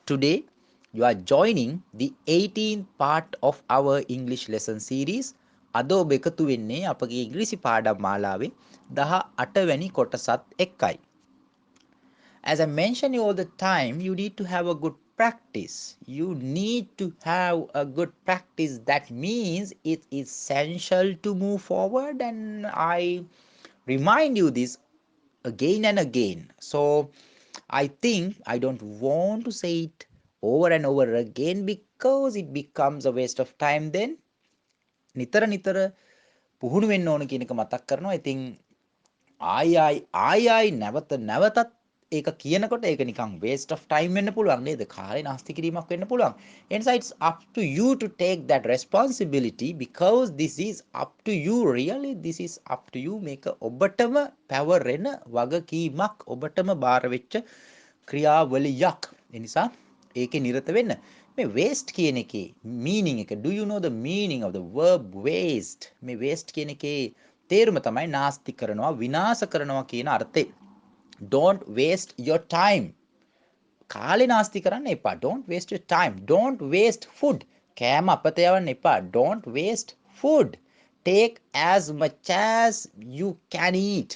Today, you are joining the 18th part of our English lesson series. අද ඔබ එකතු වෙන්නේ අපගේ ඉංග්‍රීසි පාඩම් මාලාවේ 18 වැනි කොටසත් එක්කයි. As I mention you all the time, you need to have a good practice. You need to have a good practice. That means it's essential to move forward, and I remind you this again and again. So I think I don't want to say it over and over again because it becomes a waste of time then. නිතර නිතර පුහුණු වෙන්න ඕන කියන එක මතක් කරනවා. ඉතින් ආයි නැවත නැවතත් ඒක කියනකොට ඒක නිකන් waste of time වෙන්න පුළුවන් නේද? කාලේ නාස්ති කිරීමක් වෙන්න පුළුවන්. ඒ නිසා it's up to you to take that responsibility because this is up to you really. This is up to you. මේක ඔබටම පැවරෙන වගකීමක්, ඔබටම බාර වෙච්ච ක්‍රියාවලියක්. ඒ නිසා ඒකේ නිරත වෙන්න. මේ waste කියන එකේ meaning එක, do you know the meaning of the verb waste? මේ waste කියන එකේ තේරුම තමයි නාස්ති කරනවා, විනාශ කරනවා කියන අර්ථය. Don't waste your time. කාලේ නාස්ති කරන්න එපා. Don't waste your time. Don't waste food. කෑම අපත යවන්න එපා. Don't waste food. Take as much as you can eat.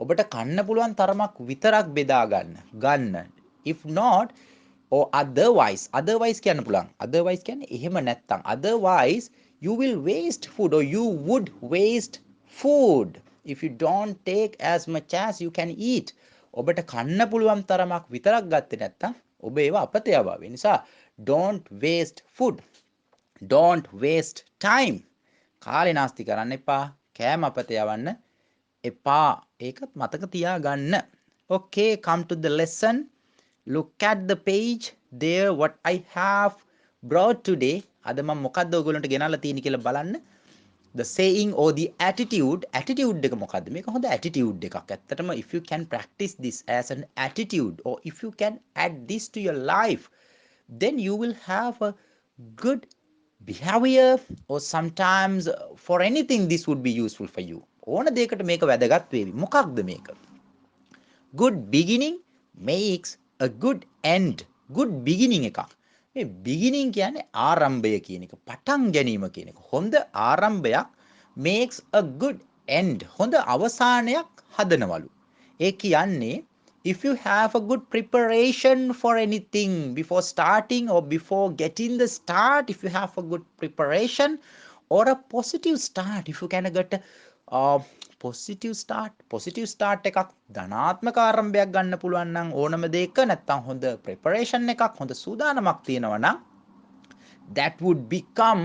ඔබට කන්න පුළුවන් තරමක් විතරක් බෙදා ගන්න. If not, or otherwise කියන්න පුළුවන්. Otherwise කියන්නේ එහෙම නැත්තම්. Otherwise, you will waste food or you would waste food if you don't take as much as you can eat. ඔබට කන්න පුළුවන් තරමක් විතරක් ගත්තේ නැත්තම් ඔබ ඒවා අපත යවනවා. ඒ නිසා don't waste food. Don't waste time. කාලේ නාස්ති කරන්න එපා. කෑම අපත යවන්න එපා. ඒකත් මතක තියාගන්න. Okay, come to the lesson. Look at the page there what I have brought today. අද මම මොකද්ද ඔයගොල්ලන්ට ගෙනල්ලා තියෙන්නේ කියලා බලන්න. The saying or the attitude එක මොකද්ද? මේක හොඳ attitude එකක්. ඇත්තටම if you can practice this as an attitude or if you can add this to your life, then you will have a good behavior or sometimes for anything this would be useful for you. ඕන දෙයකට මේක වැදගත් වේවි. මොකක්ද මේක? Good beginning makes a good end. Good beginning එකක්. මේ beginning කියන්නේ ආරම්භය කියන එක, පටන් ගැනීම කියන එක. හොඳ ආරම්භයක් makes a good end. හොඳ අවසානයක් හදනවලු. ඒ කියන්නේ if you have a good preparation for anything before starting or before getting the start, if you have a good preparation or a positive start, if you can get a positive start එකක්, ධනාත්මක ආරම්භයක් ගන්න පුළුවන් නම් ඕනම දෙයක, නැත්තම් හොඳ preparation එකක්, හොඳ සූදානමක් තියෙනවා නම් that would become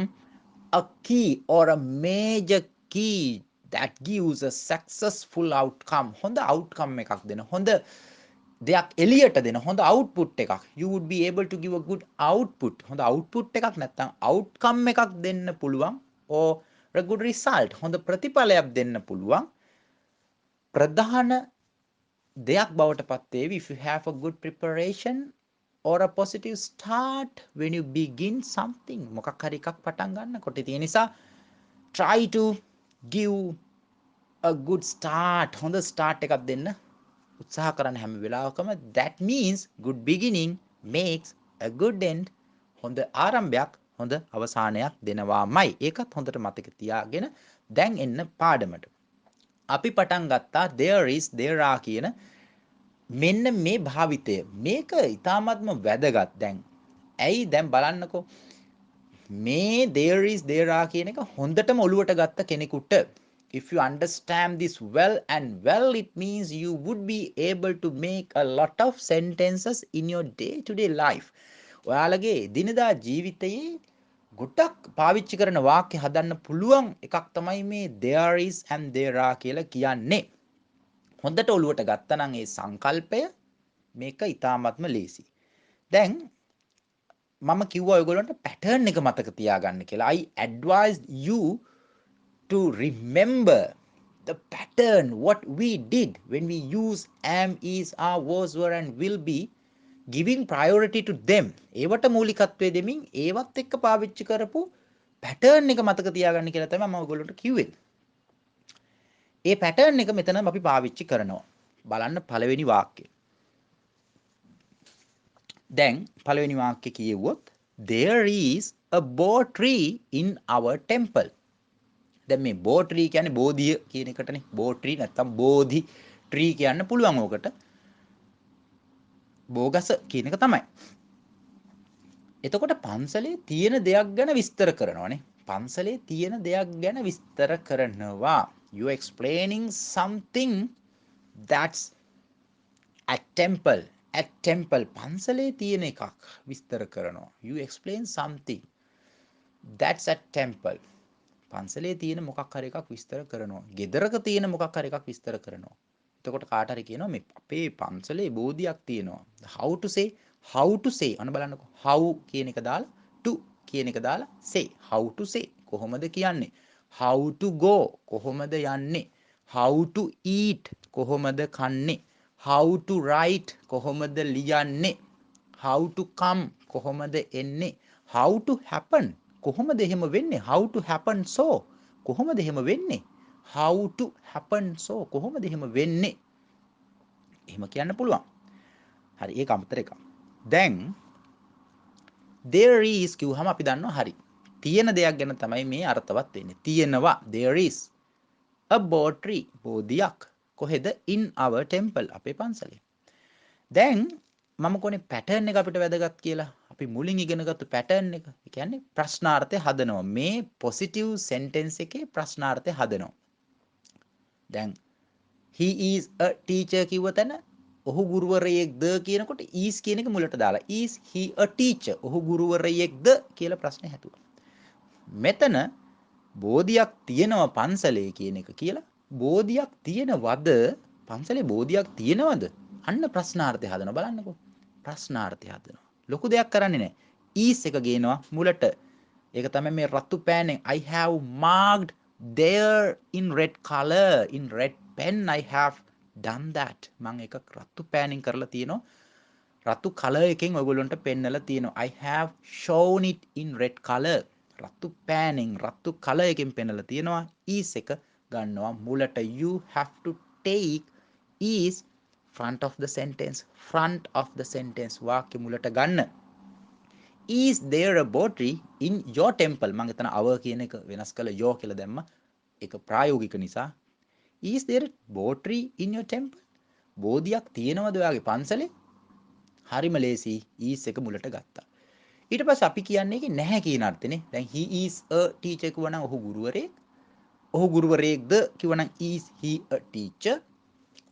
a key or a major key that gives a successful outcome. හොඳ outcome එකක් දෙන, හොඳ දෙයක් එළියට දෙන, හොඳ output එකක්. You would be able to give a good output. හොඳ output එකක් නැත්තම් outcome එකක් දෙන්න පුළුවන් or a good result. හොඳ ප්‍රතිඵලයක් දෙන්න පුළුවන්. ප්‍රධාන දෙයක් බවට පත් වේවි if you have a good preparation or a positive start when you begin something. මොකක් හරි එකක් පටන් ගන්නකොට. ඒ නිසා try to give a good start. හොඳ start එකක් දෙන්න උත්සාහ කරන්න හැම වෙලාවකම. That means good beginning makes a good end. හොඳ ආරම්භයක් හොඳ අවසානයක් දෙනවාමයි. ඒකත් හොඳට මතක තියාගෙන දැන් එන්න පාඩමට. අපි පටන් ගත්තා there is there are කියන මෙන්න මේ භාවිතය. මේක ඉතාමත්ම වැදගත්. ඇයි දැන් බලන්නකෝ මේ there is there are කියන එක හොඳටම ඔලුවට ගත්ත කෙනෙකුට, if you understand this well and well, it means you would be able to make a lot of sentences in your day to day life. ඔයාලගේ දිනදා ජීවිතයේ ගොඩක් පාවිච්චි කරන වාක්‍ය හදන්න පුළුවන් එකක් තමයි මේ there is and there are කියලා කියන්නේ. හොඳට ඔලුවට ගත්තනම් ඒ සංකල්පය මේක ඉතාමත්ම ලේසි. දැන් මම කිව්වා ඔයගොල්ලන්ට pattern එක මතක තියාගන්න කියලා. I advise you to remember the pattern what we did when we use am, is, are, was, were and will be, giving priority to them. ඒවට මූලිකත්වය දෙමින් ඒවත් එක්ක පාවිච්චි කරපු pattern එක මතක තියාගන්න කියලා තමයි මම ඔයගොල්ලන්ට කිව්වේ. ඒ pattern එක මෙතන අපි පාවිච්චි කරනවා. බලන්න පළවෙනි වාක්‍යය. දැන් පළවෙනි වාක්‍ය කියෙව්වොත් there is a bo tree in our temple. දැන් මේ bo tree කියන්නේ බෝධිය කියන එකටනේ. bo tree නැත්තම් බෝධි tree කියන්න පුළුවන් ඕකට. බෝගස කියන එක තමයි. එතකොට පන්සලේ තියෙන දෙයක් ගැන විස්තර කරනවානේ. පන්සලේ තියෙන දෙයක් ගැන විස්තර කරනවා. You explaining something that's at temple. At temple පන්සලේ තියෙන එකක් විස්තර කරනවා. You explain something that's at temple. පන්සලේ තියෙන මොකක් හරි එකක් විස්තර කරනවා. ගෙදරක තියෙන මොකක් හරි එකක් විස්තර කරනවා. එතකොට කාට හරි කියනවා මේ අපේ පන්සලේ බෝධියක් තියෙනවා. how to say අන්න බලන්නකෝ. how කියන එක දාලා to කියන එක දාලා say. how to say කොහොමද කියන්නේ? how to go කොහොමද යන්නේ? how to eat කොහොමද කන්නේ? how to write කොහොමද ලියන්නේ? how to come කොහොමද එන්නේ? how to happen කොහොමද එහෙම වෙන්නේ? how to happen so කොහොමද එහෙම වෙන්නේ? how to happen so කොහොමද එහෙම වෙන්නේ? එහෙම කියන්න පුළුවන්. හරි ඒක අමතර එකක්. දැන් there is කිව්වහම අපි දන්නවා හරි. තියෙන දෙයක් ගැන තමයි මේ අර්ථවත් වෙන්නේ. තියෙනවා there is a bo tree බෝධියක්. කොහෙද? in our temple අපේ පන්සලේ. දැන් මම කොනේ පැටර්න් එක අපිට වැදගත් කියලා. අපි මුලින් ඉගෙනගත්තු පැටර්න් එක. ඒ කියන්නේ ප්‍රශ්නාර්ථය හදනවා. මේ පොසිටිව් සෙන්ටෙන්ස් එකේ ප්‍රශ්නාර්ථය හදනවා. දැන් he is a teacher කිව්ව තැන ඔහු ගුරුවරයෙක්ද කියනකොට is කියන එක මුලට දාලා is he a teacher ඔහු ගුරුවරයෙක්ද කියලා ප්‍රශ්නේ හැදුවා. මෙතන බෝධියක් තියෙනවා පන්සලේ කියන එක කියලා බෝධියක් තියෙනවද? පන්සලේ බෝධියක් තියෙනවද? අන්න ප්‍රශ්නාර්ථය හදනවා බලන්නකෝ. ප්‍රශ්නාර්ථය හදනවා. ලොකු දෙයක් කරන්නේ නැහැ. is එක ගේනවා මුලට. ඒක තමයි මේ රතු පෑනෙන් I have marked there in red color in red pen I have done that. මම ඒක රතු පෑනින් කරලා තියෙනවා. රතු කලර් එකෙන් ඔයගොල්ලන්ට පෙන්නලා තියෙනවා. I have shown it in red color. රතු පෑනින් රතු කලර් එකෙන් පෙන්නලා තියෙනවා. is එක ගන්නවා මුලට. You have to take is front of the sentence වාක්‍ය මුලට ගන්න. is there a bo tree in your temple? මම එතන our කියන එක වෙනස් කළා your කියලා දැම්මා. ඒක ප්‍රායෝගික නිසා. is there a bo tree in your temple? බෝධියක් තියෙනවද ඔයාගේ පන්සලේ? හරිම ලේසි. is එක මුලට ගත්තා. ඊට පස්සේ අපි කියන්නේ ඒකේ නැහැ කියන අර්ථනේ. දැන් he is a teacher කිව්වනම් ඔහු ගුරුවරයෙක්. ඔහු ගුරුවරයෙක්ද කිව්වනම් is he a teacher?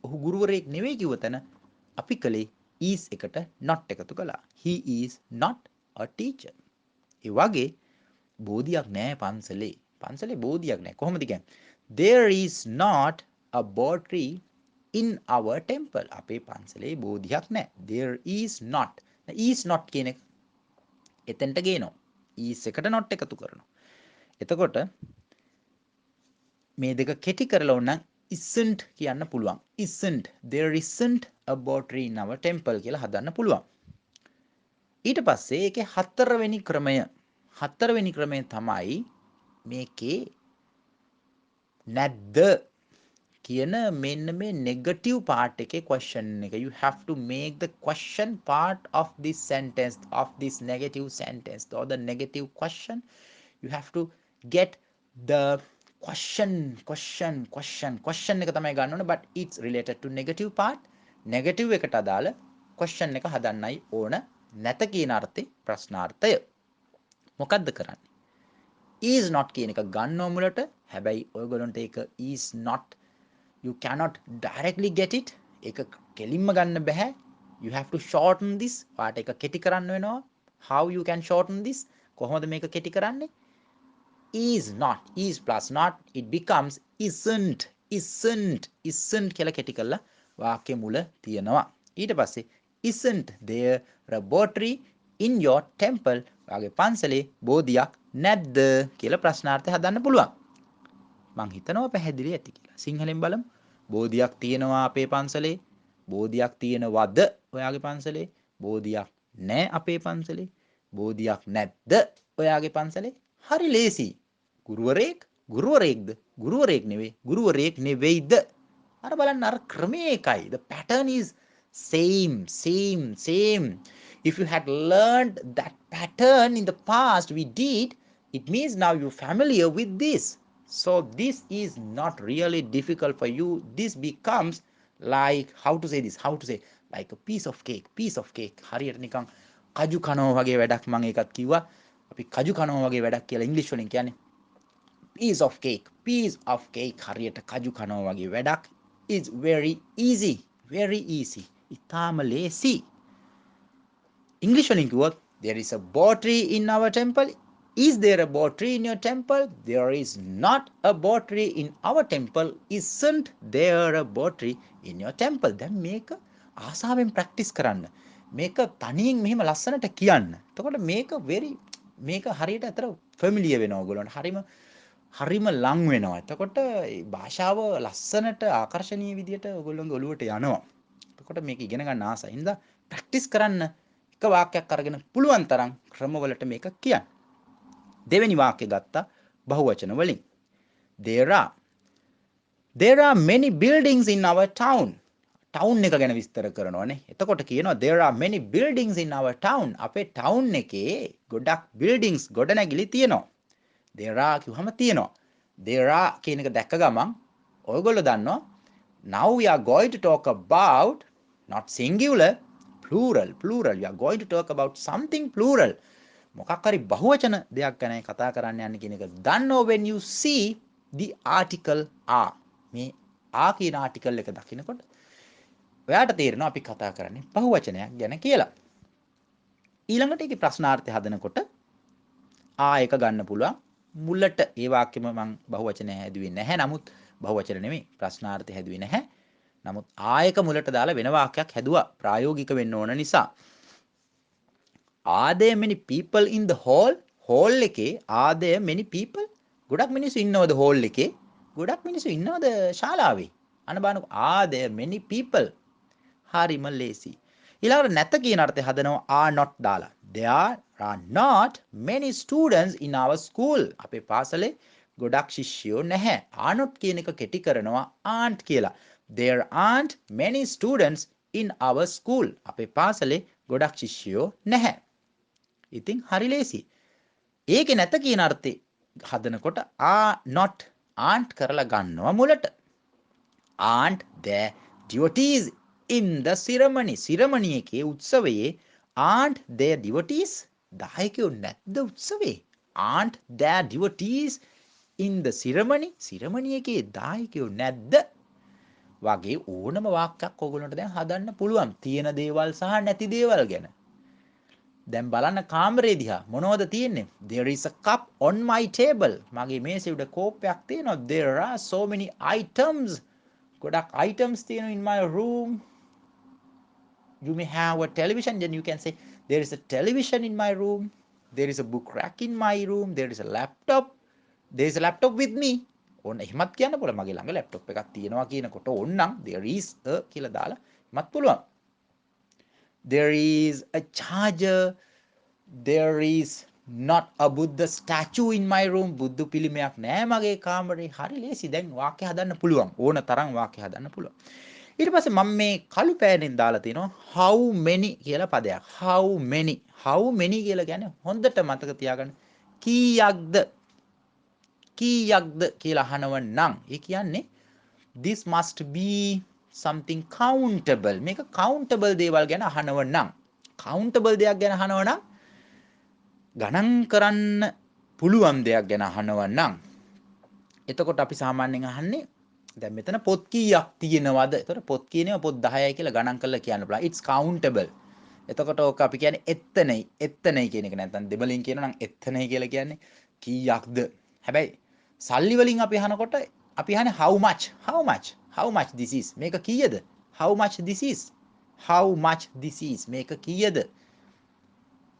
ඔහු ගුරුවරයෙක් නෙවෙයි කිව්ව තැන අපි කලේ is එකට not එකතු කළා. he is not a teacher. ඒ වගේ බෝධියක් නැහැ පන්සලේ. පන්සලේ බෝධියක් නැහැ. කොහොමද කියන්නේ? There is not a bo tree in our temple. අපේ පන්සලේ බෝධියක් නැහැ. There is not. is not කියන එක එතෙන්ට ගේනවා. is එකට not එකතු කරනවා. එතකොට මේ දෙක කෙටි කරලා උනනම් isn't කියන්න පුළුවන්. isn't. There isn't a bo tree in our temple කියලා හදන්න පුළුවන්. ඊට පස්සේ ඒකේ හතරවෙනි ක්‍රමය තමයි මේකේ නැද්ද කියන මෙන්න මේ negative part එකේ question එක. You have to make the question part of this sentence, of this negative sentence or the negative question. You have to get the question එක තමයි ගන්න ඕනේ, but it's related to negative part. negative එකට අදාළ question එක හදන්නයි ඕන. නැත කියන අර්ථේ ප්‍රශ්නාර්ථය. මොකද්ද කරන්නේ? is not කියන එක ගන්නව මුලට. හැබැයි ඔයගොල්ලන්ට ඒක is not you cannot directly get it. ඒක කෙලින්ම ගන්න බෑ. You have to shorten this. පාට එක කෙටි කරන්න වෙනවා. How you can shorten this? කොහොමද මේක කෙටි කරන්නේ? is not, is plus not, it becomes isn't කියලා කෙටි කරලා වාක්‍ය මුල තියනවා. ඊට පස්සේ isn't there a bo tree in your temple? වාගේ පන්සලේ බෝධියක් නැද්ද කියලා ප්‍රශ්නාර්ථය හදන්න පුළුවන්. මං හිතනවා පැහැදිලි ඇති කියලා. සිංහලෙන් බලමු. බෝධියක් තියෙනවා අපේ පන්සලේ. බෝධියක් තියෙනවද ඔයාගේ පන්සලේ? බෝධියක් නැහැ අපේ පන්සලේ. බෝධියක් නැද්ද ඔයාගේ පන්සලේ? හරි ලේසි. ගුරුවරයෙක්ද? ගුරුවරයෙක් නෙවෙයි. ගුරුවරයෙක් නෙවෙයිද? අර බලන්න අර ක්‍රමය එකයි. The pattern is same. If you had learned that pattern in the past we did, it means now you're familiar with this. So this is not really difficult for you. This becomes like, how to say this, how to say, like a piece of cake, piece of cake. හරියට නිකන් කජු කනවා වගේ වැඩක් මම ඒකත් කිව්වා. අපි කජු කනවා වගේ වැඩක් කියලා ඉංග්‍රීසි වලින් කියන්නේ piece of cake හරියට කජු කනවා වගේ වැඩක් is very easy, very easy. ඉතාම ලේසි. English වලින් කිව්වොත් there is a bow tree in our temple. Is there a bow tree in your temple? There is not a bow tree in our temple. Isn't there a bow tree in your temple? දැන් මේක ආසාවෙන් practice කරන්න. මේක තනියෙන් මෙහෙම ලස්සනට කියන්න. එතකොට මේක හරියට අතර ෆැමිලියර් වෙනවා ඔයගොල්ලන්ට. හරිම ලං වෙනවා. එතකොට භාෂාව ලස්සනට ආකර්ශනීය විදියට ඔයගොල්ලන්ගේ ඔළුවට යනවා. එතකොට මේක ඉගෙන ගන්න ආසයි. හින්දා ප්‍රැක්ටිස් කරන්න. එක වාක්‍යයක් අරගෙන පුළුවන් තරම් ක්‍රමවලට මේක කියන්න. දෙවෙනි වාක්‍ය ගත්තා බහුවචන වලින්. There are many buildings in our town. town එක ගැන විස්තර කරනවානේ. එතකොට කියනවා there are many buildings in our town. අපේ town එකේ ගොඩක් buildings ගොඩනැගිලි තියෙනවා. there are කිව්වම තියෙනවා. there are කියන එක දැක්ක ගමන් ඔයගොල්ලෝ දන්නවා now we are going to talk about not singular, plural. We are going to talk about something plural. මොකක් හරි බහුවචන දෙයක් ගැන කතා කරන්න යන්නේ කියන එක දන්නෝ when you see the article are. මේ are කියන article එක දකිනකොට ඔයාට තේරෙනවා අපි කතා කරන්නේ බහුවචනයක් ගැන කියලා. ඊළඟට ඒකේ ප්‍රශ්නාර්ථය හදනකොට එක ගන්න පුළුවන්. මුලට ඒ වාක්‍යෙම මම බහුවචනය හැදුවේ නැහැ. නමුත් බහුවචන නෙමෙයි ප්‍රශ්නාර්ථය හැදුවේ නැහැ. නමුත් එක මුලට දාලා වෙන වාක්‍යයක් හැදුවා ප්‍රායෝගික වෙන්න ඕන නිසා. Are there many people in the hall? hall එකේ are there many people? ගොඩක් මිනිස්සු ඉන්නවද hall එකේ? ගොඩක් මිනිස්සු ඉන්නවද ශාලාවේ? අන්න බලන්නකො are there many people? හරිම ලේසි. ඊළඟට නැත කියන අර්ථය හදනවා are not දාලා. There are not many students in our school. අපේ පාසලේ ගොඩක් ශිෂ්‍යයෝ නැහැ. are not කියන එක කෙටි කරනවා aren't කියලා. There aren't many students in our school. අපේ පාසලේ ගොඩක් ශිෂ්‍යයෝ නැහැ. ඉතින් හරි ලේසි. ඒකේ නැත කියන අර්ථේ හදනකොට are not aren't කරලා ගන්නවා මුලට. aren't there devotees in the ceremony? ceremony එකේ උත්සවයේ aren't there devotees? දායකයෝ නැද්ද උත්සවේ? aren't there devotees in the ceremony? ceremony එකේ දායකයෝ නැද්ද? වගේ ඕනම වාක්‍යයක් ඔයගොල්ලන්ට දැන් හදන්න පුළුවන්. තියෙන දේවල් සහ නැති දේවල් ගැන. දැන් බලන්න කාමරේ දිහා මොනවද තියෙන්නේ? There is a cup on my table. මගේ මේසෙ උඩ කෝප්පයක් තියෙනවා. There are so many items. ගොඩක් items තියෙනවා in my room. You may have a television, then you can say there is a television in my room. There is a book rack in my room. There is a laptop. There is a laptop with me. ඕන්න එහෙමත් කියන්න පුළුවන්. මගේ ළඟ laptop එකක් තියෙනවා කියනකොට ඕන්නම් there is a කියලා දාලා මත් පුළුවන්. There is a charger. There is not a Buddha statue in my room. බුදු පිළිමයක් නෑ මගේ කාමරේ. හරි ලේසි. දැන් වාක්‍ය හදන්න පුළුවන්. ඕන තරම් වාක්‍ය හදන්න පුළුවන්. ඊට පස්සේ මම මේ කළු පෑනෙන් දාලා තිනවා how many කියලා පදයක්. how many කියලා කියන්නේ හොඳට මතක තියාගන්න. කීයක්ද කියලා අහනව නම් ඒ කියන්නේ this must be something countable. මේක countable දේවල් ගැන අහනව නම් countable දෙයක් ගැන අහනව නම් ගණන් කරන්න පුළුවන් දෙයක් ගැන අහනව නම් එතකොට අපි සාමාන්‍යයෙන් අහන්නේ දැන් මෙතන පොත් කීයක් තියෙනවද? එතකොට පොත් කියනවා පොත් 10යි කියලා ගණන් කරලා කියන්න පුළුවන්. it's countable. එතකොට ඕක අපි කියන්නේ එත්තනයි කියන එක. නැත්නම් දෙමලින් කියනවා නම් එත්තනයි කියලා කියන්නේ කීයක්ද. හැබැයි සල්ලි වලින් අපි අහනකොට අපි අහන්නේ how much this is. මේක කීයද? how much this is මේක කීයද?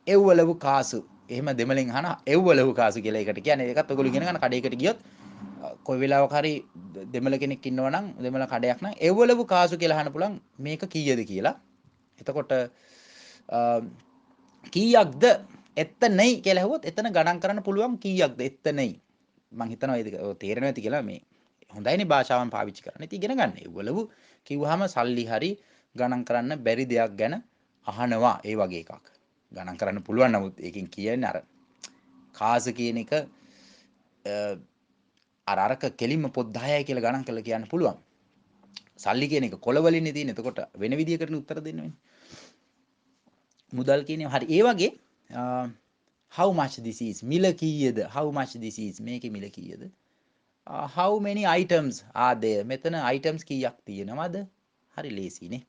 එව්වලවු කාසු. එහෙම දෙමලින් අහන එව්වලවු කාසු කියලා එකට කියන්නේ. ඒකත් ඔයගොල්ලෝ ඉගෙන ගන්න කඩේකට ගියොත් කොයි වෙලාවක හරි දෙමළ කෙනෙක් ඉන්නවා නම් දෙමළ කඩයක් නම් එව්වලවු කාසු කියලා අහන්න පුළුවන් මේක කීයද කියලා. එතකොට කීයක්ද? එත්තනයි කියලා ඇහුවොත් එතන ගණන් කරන්න පුළුවන් කීයක්ද? එත්තනයි. මම හිතනවා ඒක තේරෙනවා ඇති කියලා. මේ හොඳයිනේ භාෂාවන් පාවිච්චි කරන්න. ඉතින් ඉගෙන ගන්න. ඒවලු කිව්වහම සල්ලි හරි ගණන් කරන්න බැරි දෙයක් ගැන අහනවා ඒ වගේ එකක්. ගණන් කරන්න පුළුවන් නමුත් ඒකෙන් කියන්නේ අර කාස කියන එක අරක කෙලින්ම පොත් 10යි කියලා ගණන් කරලා කියන්න පුළුවන්. සල්ලි කියන එක කොළ වලින්නේ තියෙන. එතකොට වෙන විදියකට උත්තර දෙන්න වෙන්නේ. මුදල් කියන්නේ හරි ඒ වගේ how much this is මිල කීයද how much this is මේකේ මිල කීයද how many items are there මෙතන items කීයක් තියෙනවද හරි ලේසියිනේ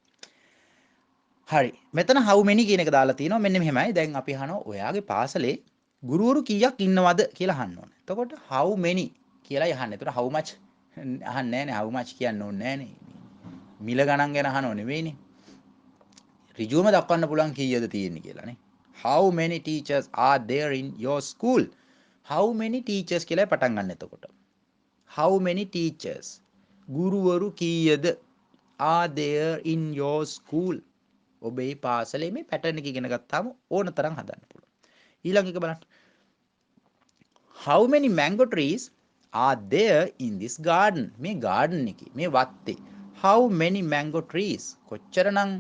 හරි මෙතන how many කියන එක දාලා තිනවා මෙන්න මෙහෙමයි දැන් අපි අහනවා ඔයාගේ පාසලේ ගුරුවරු කීයක් ඉන්නවද කියලා අහන්න ඕනේ එතකොට how many කියලා යහන්න එතකොට how much අහන්නේ නැහනේ how much කියන්න ඕනේ නැහනේ මිල ගණන් ගැන අහනව නෙවෙයිනේ ඍජුවම දක්වන්න පුළුවන් කීයද තියෙන්නේ කියලානේ how many teachers are there in your school how many teachers කියලා පටන් ගන්න එතකොට how many teachers ගුරුවරු කීයද are there in your school ඔබේ පාසලේ මේ පැටර්න් එක ඉගෙන ගත්තාම ඕන තරම් හදන්න පුළුවන් ඊළඟ එක බලන්න how many mango trees are there in this garden මේ garden එකේ මේ වත්තේ how many mango trees කොච්චරනම්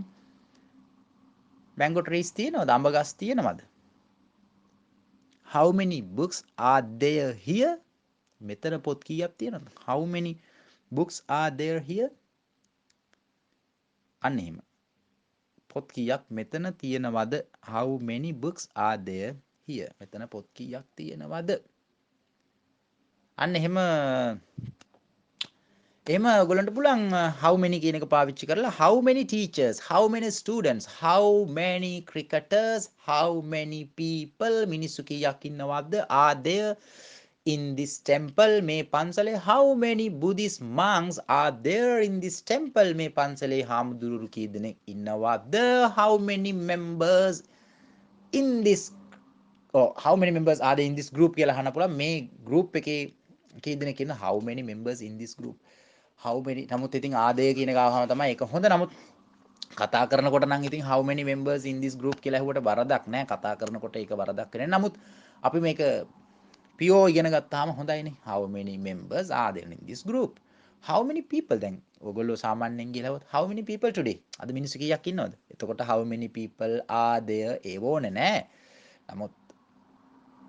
mango trees තියෙනවද අඹ ගස් තියෙනවද how many books are there here මෙතන පොත් කීයක් තියෙනවද how many books are there here අන්න එහෙම පොත් කීයක් මෙතන තියෙනවද how many books are there here මෙතන පොත් කීයක් තියෙනවද අන්න එහෙම ඔයගොල්ලන්ට පුළුවන් how many කියන එක පාවිච්චි කරලා how many teachers how many students how many cricketers how many people මිනිස්සු කීයක් ඉන්නවද are there in this temple මේ පන්සලේ how many buddhist monks are there in this temple මේ පන්සලේ හාමුදුරුවරු කී දෙනෙක් ඉන්නවද how many members in this how many members are there in this group කියලා අහන්න පුළුවන් මේ group එකේ කී දෙනෙක් ඉන්න how many members in this group how many නමුත් ඉතින් ආදය කියන ගාවම තමයි ඒක හොඳ නමුත් කතා කරනකොට නම් ඉතින් how many members in this group කියලා ඇහුවට වරදක් නෑ කතා කරනකොට ඒක වරදක් වෙන්නේ නමුත් අපි මේක PO ඉගෙන ගත්තාම හොඳයිනේ how many members are there in this group how many people දැන් ඔයගොල්ලෝ සාමාන්‍යයෙන් ගිහලවොත් how many people today අද මිනිස්සු කීයක් ඉන්නවද එතකොට how many people are there ඒව ඕනේ නෑ නමුත්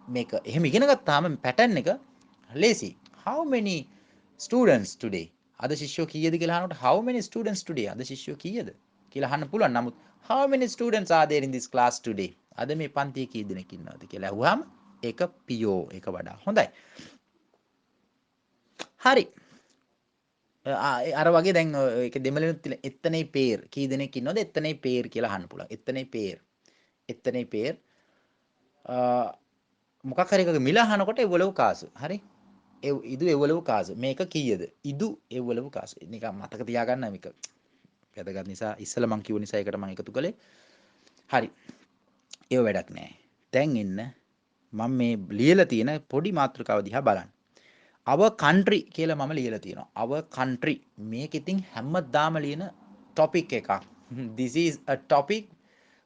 මේක එහෙම ඉගෙන ගත්තාම පැටර්න් එක ලේසි how many students today අද ශිෂ්‍යෝ කීයද කියලා අහනකොට how many students today අද ශිෂ්‍යෝ කීයද කියලා අහන්න පුළුවන් නමුත් how many students are there in this class today අද මේ පන්තියේ කී දෙනෙක් ඉන්නවද කියලා අහුවාම ඒක PO එක වඩා හොඳයි හරි අර වගේ දැන් ඒක දෙමළෙනුත් එතනේ පේර් කී දෙනෙක් ඉන්නවද එතනේ පේර් කියලා අහන්න පුළුවන් එතනේ පේර් මොකක් හරි එකක මිල අහනකොට එවලව කාසු හරි ඉදු එවලව කාසු මේක කීයද ඉදු එවලව කාසු නිකන් මතක තියාගන්න මේක වැදගත් නිසා ඉස්සෙල්ලා මං කිව්ව නිසා ඒකට මං එකතු කළේ හරි ඒව වැඩක් නෑ දැන් එන්න මම මේ ලියලා තියෙන පොඩි මාතෘකාව දිහා බලන්න our country කියලා මම ලියලා තියෙනවා our country මේක ඉතින් හැමදාම ලියන topic එකක් this is a topic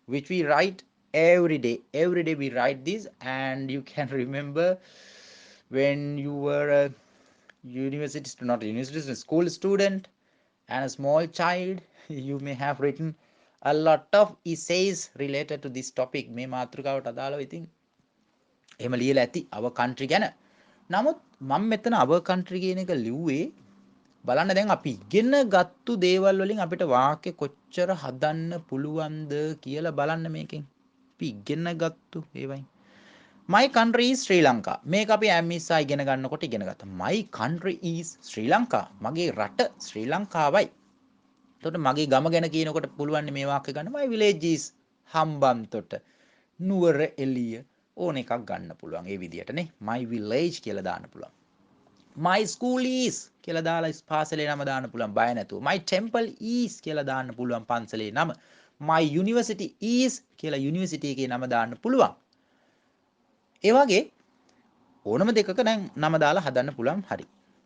which we write every day we write this and you can remember when you were a school student and a small child you may have written a lot of essays related to this topic මේ මාතෘකාවට අදාළව ඉතින් එහෙම ලියලා ඇති our country ගැන නමුත් මම මෙතන our country කියන එක ලිව්වේ බලන්න දැන් අපි ඉගෙන ගත්තු දේවල් වලින් අපිට වාක්‍ය කොච්චර හදන්න පුළුවන්ද කියලා බලන්න මේකෙන් අපි ඉගෙන ගත්තු ඒවයි my country is Sri Lanka මේක අපි ඇම්මිසා ඉගෙන ගන්නකොට ඉගෙන ගත්තා my country is Sri Lanka මගේ රට ශ්‍රී ලංකාවයි එතකොට මගේ ගම ගැන කියනකොට පුළුවන් මේ වාක්‍ය ගන්න my village is හම්බන්තොට නුවර එළිය ඕන එකක් ගන්න පුළුවන් ඒ විදිහටනේ my village කියලා දාන්න පුළුවන් my school is කියලා දාලා පාසලේ නම දාන්න පුළුවන් බය නැතුව my temple is කියලා දාන්න පුළුවන් පන්සලේ නම my university is කියලා university එකේ නම දාන්න පුළුවන් ඒ වගේ ඕනම දෙකක දැන් නම දාලා හදන්න පුළුවන් හරි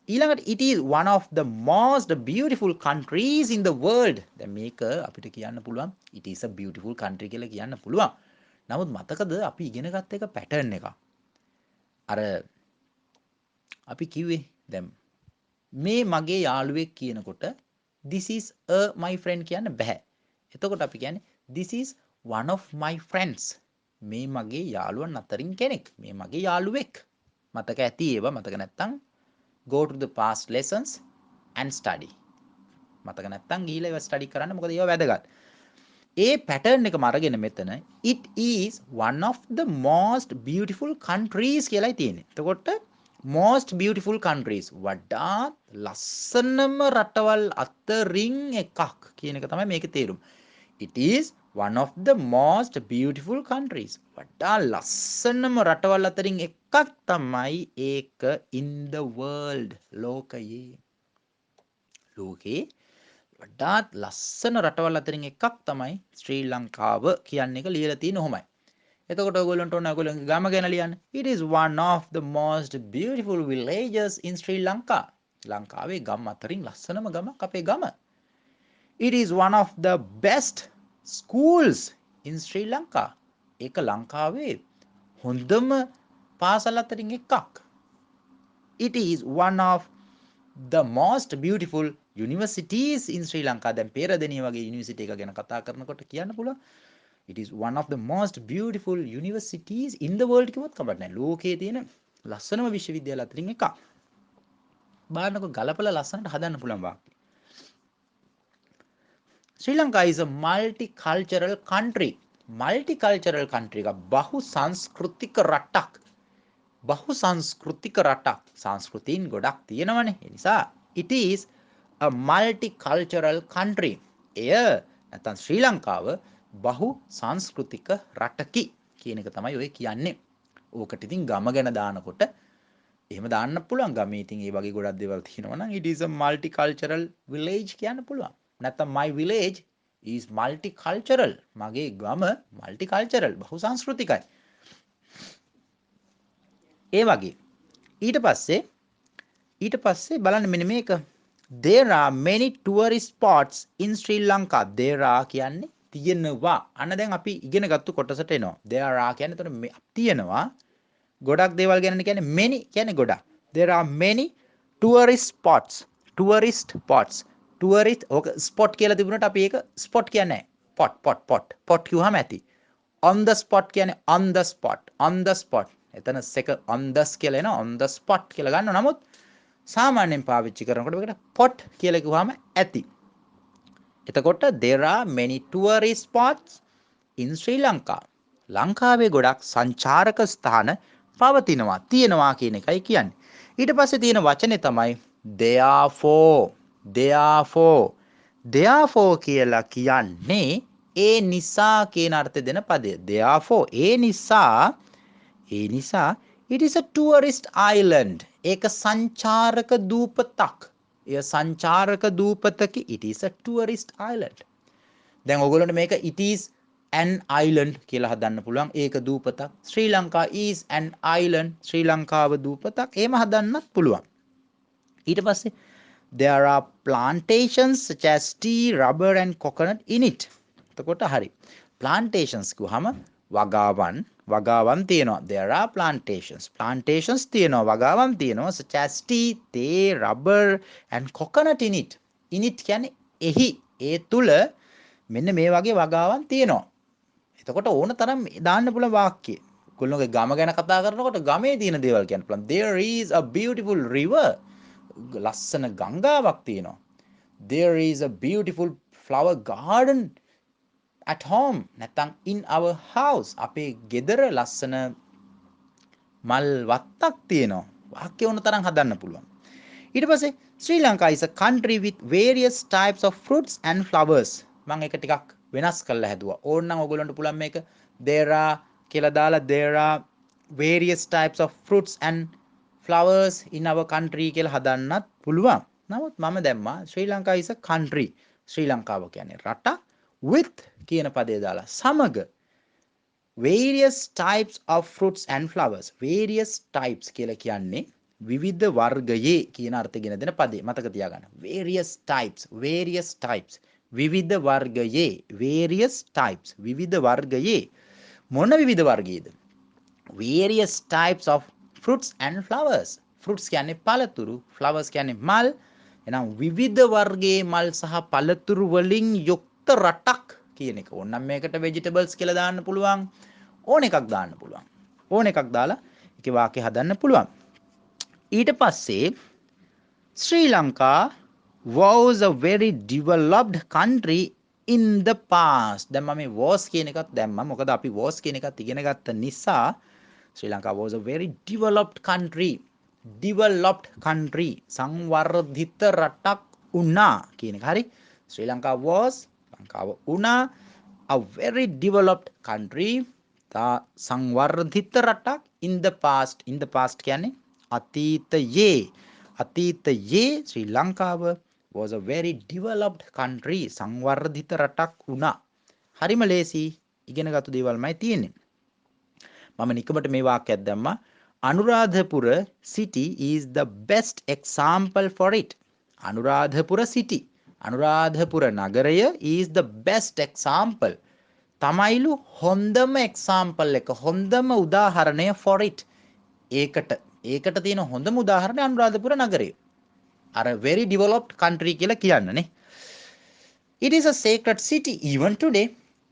ඊළඟට it is one of the most beautiful countries in the world දැන් මේක අපිට කියන්න පුළුවන් it is a beautiful country කියලා කියන්න පුළුවන් නමුත් මතකද අපි ඉගෙන ගත්ත එක පැටර්න් එක අර අපි කිව්වේ දැන් මේ මගේ යාළුවෙක් කියනකොට this is a my friend කියන්න බෑ එතකොට අපි කියන්නේ this is one of my friends. මේ මගේ යාළුවන් අතරින් කෙනෙක්. මේ මගේ යාළුවෙක්. මතක ඇති ඒවා මතක නැත්තම් go to the past lessons and study. මතක නැත්තම් ගිහලා ඒවා ස්ටඩි කරන්න මොකද ඒවා වැදගත්. ඒ පැටර්න් එකම අරගෙන මෙතන it is one of the most beautiful countries කියලායි තියෙන්නේ. එතකොට most beautiful countries වඩාත් ලස්සනම රටවල් අතරින් එකක් කියන එක තමයි මේකේ තේරුම. It is one of the most beautiful countries. වඩා ලස්සනම රටවල් අතරින් එකක් තමයි ඒක in the world. ලෝකයේ. ලෝකේ වඩාත් ලස්සන රටවල් අතරින් එකක් තමයි ශ්‍රී ලංකාව කියන එක ලියලා තියෙන ඔහොමයි. එතකොට ඔයගොල්ලන්ට ඕන ඔයගොල්ලන්ගේ ගම ගැන ලියන්න. It is one of the most beautiful villages in Sri Lanka. ලංකාවේ ගම් අතරින් ලස්සනම ගමක් අපේ ගම. It is one of the best schools in Sri Lanka. ඒක ලංකාවේ හොඳම පාසල් අතරින් එකක්. It is one of the most beautiful universities in Sri Lanka. දැන් පෙරදෙනිය වගේ යුනිවර්සිටි එක ගැන කතා කරනකොට කියන්න පුළුවන්. It is one of the most beautiful universities in the world කිව්වොත් කමක් නැහැ. ලෝකයේ තියෙන ලස්සනම විශ්වවිද්‍යාල අතරින් එකක්. බලන්නකො ගලපලා ලස්සනට හදන්න පුළුවන් වාක්‍ය. Sri Lanka is a multicultural country. Multicultural country එක බහු සංස්කෘතික රටක්. බහු සංස්කෘතික රටක්. සංස්කෘතීන් ගොඩක් තියෙනවනේ. ඒ නිසා it is a multicultural country. එය නැත්නම් ශ්‍රී ලංකාව බහු සංස්කෘතික රටකි කියන එක තමයි ඔය කියන්නේ. ඕකට ඉතින් ගම ගැන දානකොට එහෙම දාන්න පුළුවන්. ගමේ ඉතින් ඒ වගේ ගොඩක් දේවල් තියෙනවා නම් it is a multicultural village කියන්න පුළුවන්. නැත්නම් my village is multicultural. මගේ ගම multicultural බහු සංස්කෘතිකයි. ඒ වගේ ඊට පස්සේ බලන්න මෙන්න මේක. There are many tourist spots in Sri Lanka. There are කියන්නේ තියෙනවා. අන්න දැන් අපි ඉගෙන ගත්ත කොටසට එනවා. There are කියන්නේ එතන තියෙනවා. ගොඩක් දේවල් ගැන කියන්නේ many කියන්නේ ගොඩක්. There are many tourist spots. Tourist spots. Tourist ඕක spot කියලා තිබුණාට අපි ඒක spot කියන්නේ නැහැ. pot කිව්වම ඇති. On the spot කියන්නේ on the spot. On the spot. එතන සෙක on the කියලා එනවා. On the spot කියලා ගන්නවා. නමුත් සාමාන්‍යයෙන් පාවිච්චි කරනකොට මේකට pot කියලා කිව්වම ඇති. එතකොට there are many tourist spots in Sri Lanka. ලංකාවේ ගොඩක් සංචාරක ස්ථාන පවතිනවා තියෙනවා කියන එකයි කියන්නේ. ඊට පස්සේ තියෙන වචනේ තමයි therefore කියලා කියන්නේ ඒ නිසා කියන අර්ථය දෙන පදය. therefore ඒ නිසා it is a tourist island. ඒක සංචාරක දූපතක්. එය සංචාරක දූපතකි. It is a tourist island. දැන් ඔයගොල්ලන්ට මේක it is an island කියලා හදන්න පුළුවන්. ඒක දූපතක්. ශ්‍රී ලංකා is an island. ශ්‍රී ලංකාව දූපතක්. එහෙම හදන්නත් පුළුවන්. ඊට පස්සේ there are plantations such as tea, rubber and coconut in it. එතකොට හරි. plantations කිව්වහම වගාවන් තියෙනවා. there are plantations තියෙනවා. වගාවන් තියෙනවා. such as tea, තේ, rubber and coconut in it. in it කියන්නේ එහි ඒ තුල මෙන්න මේ වගේ වගාවන් තියෙනවා. එතකොට ඕන තරම් දාන්න පුළුවන් වාක්‍ය. ඔයගොල්ලෝගේ ගම ගැන කතා කරනකොට ගමේ තියෙන දේවල් කියන්න පුළුවන්. there is a beautiful river. ලස්සන ගංගාවක් තියෙනවා. there is a beautiful flower garden at home. නැත්නම් in our house. අපේ ගෙදර ලස්සන මල් වත්තක් තියෙනවා. වාක්‍ය ඕන තරම් හදන්න පුළුවන්. ඊට පස්සේ ශ්‍රී Lanka is a country with various types of fruits and flowers. මම ඒක ටිකක් වෙනස් කරලා හැදුවා. ඕනනම් ඔයගොල්ලන්ට පුළුවන් මේක there are කියලා දාලා there are various types of fruits and flowers in our country කියලා හදන්නත් පුළුවන්. නමුත් මම දැම්මා ශ්‍රී ලංකා is a country. ශ්‍රී ලංකාව කියන්නේ රට with කියන පදේ දාලා සමග various types of fruits and flowers. various types කියලා කියන්නේ විවිධ වර්ගයේ කියන අර්ථයෙන් දෙන පදේ. මතක තියාගන්න. various types විවිධ වර්ගයේ විවිධ වර්ගයේ මොන විවිධ වර්ගයේද? various types of fruits and flowers. fruits කියන්නේ පළතුරු, flowers කියන්නේ මල්. එහෙනම් විවිධ වර්ගයේ මල් සහ පළතුරු වලින් යුක්ත රටක් කියන එක. ඕනනම් මේකට vegetables කියලා දාන්න පුළුවන්. ඕන එකක් දාන්න පුළුවන්. ඕන එකක් දාලා ඒකේ වාක්‍ය හදන්න පුළුවන්. ඊට පස්සේ Sri Lanka was a very developed country in the past. දැන් මම මේ was කියන එකත් දැම්මා. මොකද අපි was කියන එකත් ඉගෙන ගත්ත නිසා Sri Lanka was a very developed country. Developed country. සංවර්ධිත රටක් වුණා කියන එක. හරි? Sri Lanka was ලංකාව වුණා a very developed country. සංවර්ධිත රටක් in the past. In the past කියන්නේ අතීතයේ ශ්‍රී ලංකාව was a very developed country. සංවර්ධිත රටක් වුණා. හරිම ලේසි ඉගෙනගත්තු දේවල්මයි තියෙන්නේ. මම නිකමට මේ වාක්‍යයක් දැම්මා. Anuradhapura city is the best example for it. Anuradhapura city. Anuradhapura නගරය is the best example. තමයිලු හොඳම example එක. හොඳම උදාහරණය for it. ඒකට තියෙන හොඳම උදාහරණය අනුරාධපුර නගරය. අර very developed country කියලා කියන්නනේ. It is a sacred city even today.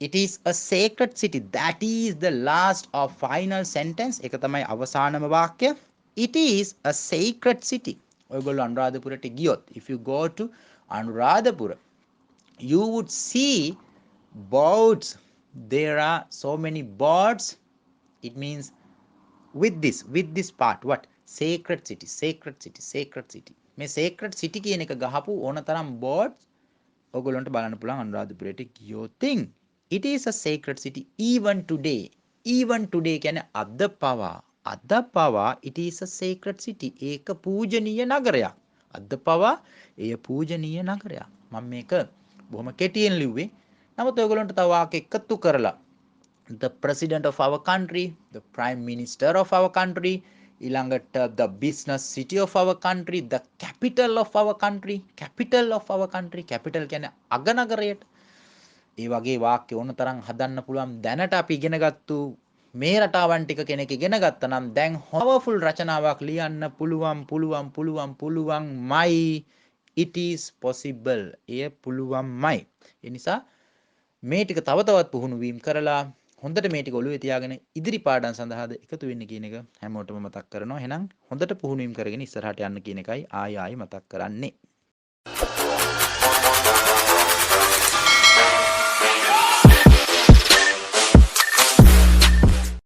It is a sacred city. That is the last or final sentence. ඒක තමයි අවසානම වාක්‍ය. It is a sacred city. ඔයගොල්ලෝ අනුරාධපුරට ගියොත් if you go to Anuradhapura you would see boards. There are so many boards. It means with this part what sacred city. මේ sacred city කියන එක ගහපු ඕන තරම් boards ඔයගොල්ලන්ට බලන්න පුළුවන් අනුරාධපුරයට ගියොත්. It is a sacred city even today. කියන්නේ අද පවා it is a sacred city. ඒක පූජනීය නගරයක්. අද පවා එය පූජනීය නගරයක්. මම මේක බොහොම කෙටියෙන් ලිව්වේ. නමුත් ඔයගොල්ලන්ට තව වාක්‍ය එකතු කරලා the president of our country, the prime minister of our country, ඊළඟට the business city of our country, the capital of our country. capital කියන්නේ අගනගරයට. ඒ වගේ වාක්‍ය ඕන තරම් හදන්න පුළුවන්. දැනට අපි ඉගෙනගත්තු මේ රටාවන් ටික කෙනෙක් ඉගෙන ගත්තා නම් දැන් powerful රචනාවක් ලියන්න පුළුවන්මයි. It is possible. එය පුළුවන්මයි. ඒ නිසා මේ ටික තව තවත් පුහුණු වීම කරලා හොඳට මේ ටික ඔළුවේ තියාගෙන ඉදිරි පාඩම් සඳහාද එකතු වෙන්න කියන එක හැමෝටම මතක් කරනවා. එහෙනම් හොඳට පුහුණු වීම කරගෙන ඉස්සරහට යන්න කියන එකයි ආයි මතක් කරන්නේ.